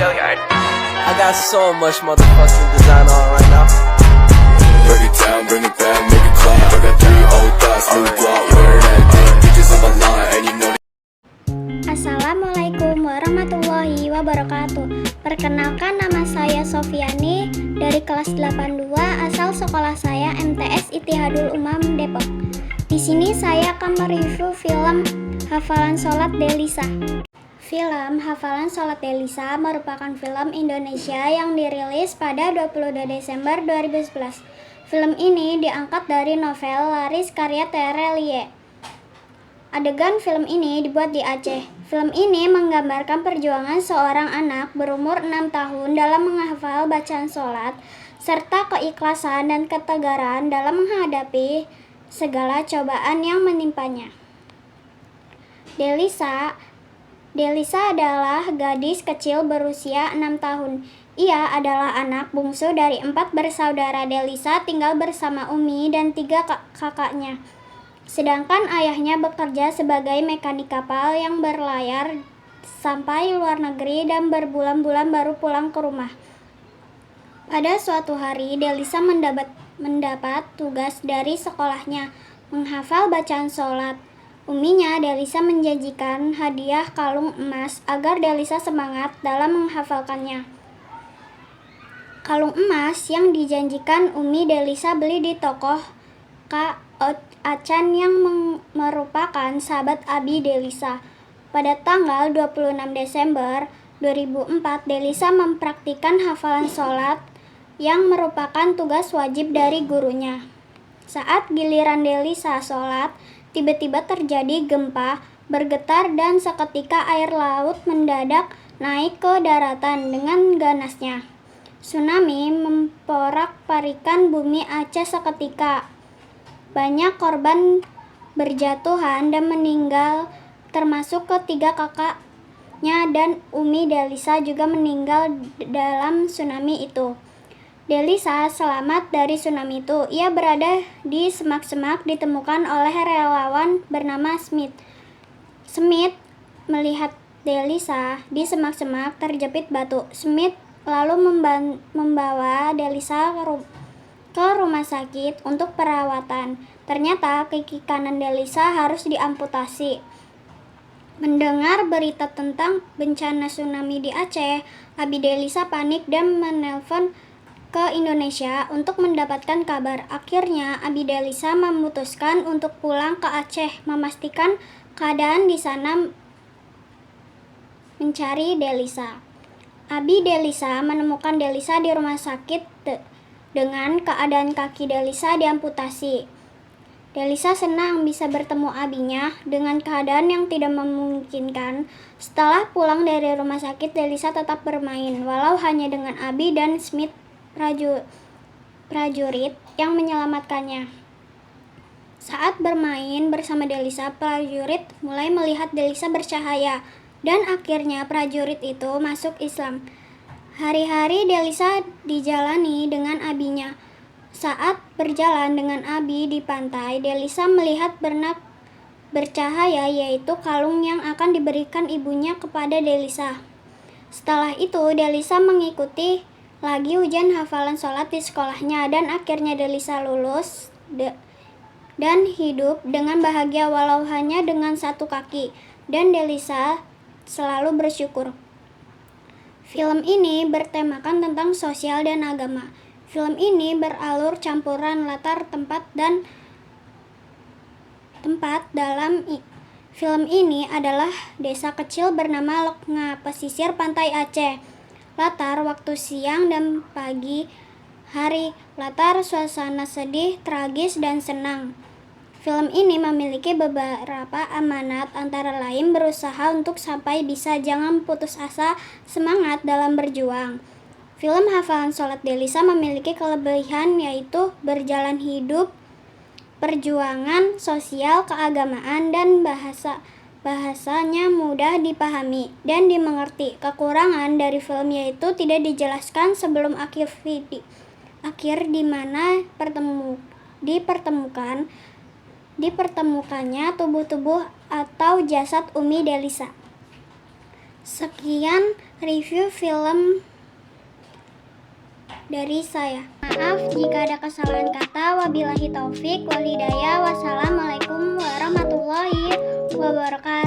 I got so much motherfucking design on right now. Break it down, bring it back, make it clap. I got 3 old thoughts, new guap, wear that thing. Bitches on my line, and you know. Assalamualaikum warahmatullahi wabarakatuh. Perkenalkan, nama saya Sofiani dari kelas 82, asal sekolah saya MTS Ittihadul Umam Depok. Di sini saya akan mereview film Hafalan Sholat Delisa. Film Hafalan Sholat Delisa merupakan film Indonesia yang dirilis pada 22 Desember 2011. Film ini diangkat dari novel Laris karya Tere Liye. Adegan film ini dibuat di Aceh. Film ini menggambarkan perjuangan seorang anak berumur 6 tahun dalam menghafal bacaan sholat, serta keikhlasan dan ketegaran dalam menghadapi segala cobaan yang menimpanya. Delisa adalah gadis kecil berusia 6 tahun. Ia adalah anak bungsu dari 4 bersaudara. Delisa tinggal bersama Umi dan 3 kakaknya. Sedangkan ayahnya bekerja sebagai mekanik kapal yang berlayar sampai luar negeri dan berbulan-bulan baru pulang ke rumah. Pada suatu hari, Delisa mendapat tugas dari sekolahnya, menghafal bacaan sholat. Uminya Delisa menjanjikan hadiah kalung emas agar Delisa semangat dalam menghafalkannya. Kalung emas yang dijanjikan Umi Delisa beli di toko Kak Acan yang merupakan sahabat Abi Delisa. Pada tanggal 26 Desember 2004, Delisa mempraktikkan hafalan sholat yang merupakan tugas wajib dari gurunya. Saat giliran Delisa sholat, tiba-tiba terjadi gempa, bergetar, dan seketika air laut mendadak naik ke daratan dengan ganasnya. Tsunami memporak-parikan bumi Aceh seketika. Banyak korban berjatuhan dan meninggal, termasuk ketiga kakaknya, dan Umi Delisa juga meninggal dalam tsunami itu. Delisa selamat dari tsunami itu. Ia berada di semak-semak, ditemukan oleh relawan bernama Smith. Smith melihat Delisa di semak-semak terjepit batu. Smith lalu membawa Delisa ke rumah sakit untuk perawatan. Ternyata kaki kanan Delisa harus diamputasi. Mendengar berita tentang bencana tsunami di Aceh, Abi Delisa panik dan menelpon ke Indonesia untuk mendapatkan kabar. Akhirnya Abi Delisa memutuskan untuk pulang ke Aceh, memastikan keadaan di sana, mencari Delisa. Abi Delisa menemukan Delisa di rumah sakit dengan keadaan kaki Delisa diamputasi. Delisa senang bisa bertemu abinya dengan keadaan yang tidak memungkinkan. Setelah pulang dari rumah sakit, Delisa tetap bermain, walau hanya dengan Abi dan Smith, prajurit yang menyelamatkannya. Saat bermain bersama Delisa, prajurit mulai melihat Delisa bercahaya, dan akhirnya prajurit itu masuk Islam. Hari-hari Delisa dijalani dengan abinya. Saat berjalan dengan Abi di pantai, Delisa melihat bernak bercahaya, yaitu kalung yang akan diberikan ibunya kepada Delisa. Setelah itu, Delisa mengikuti lagi ujian hafalan sholat di sekolahnya, dan akhirnya Delisa lulus dan hidup dengan bahagia walau hanya dengan 1 kaki, dan Delisa selalu bersyukur. Film ini bertemakan tentang sosial dan agama. Film ini beralur campuran latar tempat dalam film ini adalah desa kecil bernama Loknga, pesisir pantai Aceh. Latar waktu siang dan pagi hari, latar suasana sedih, tragis, dan senang. Film ini memiliki beberapa amanat, antara lain berusaha untuk sampai bisa, jangan putus asa, semangat dalam berjuang. Film Hafalan Sholat Delisa memiliki kelebihan, yaitu berjalan hidup, perjuangan sosial, keagamaan, dan bahasanya mudah dipahami dan dimengerti. Kekurangan dari film yaitu tidak dijelaskan sebelum akhir di mana dipertemukannya tubuh-tubuh atau jasad Umi Delisa. Sekian review film dari saya. Maaf jika ada kesalahan kata. Wabillahi taufik walhidayah. Wassalamualaikum warahmatullahi wabarakatuh.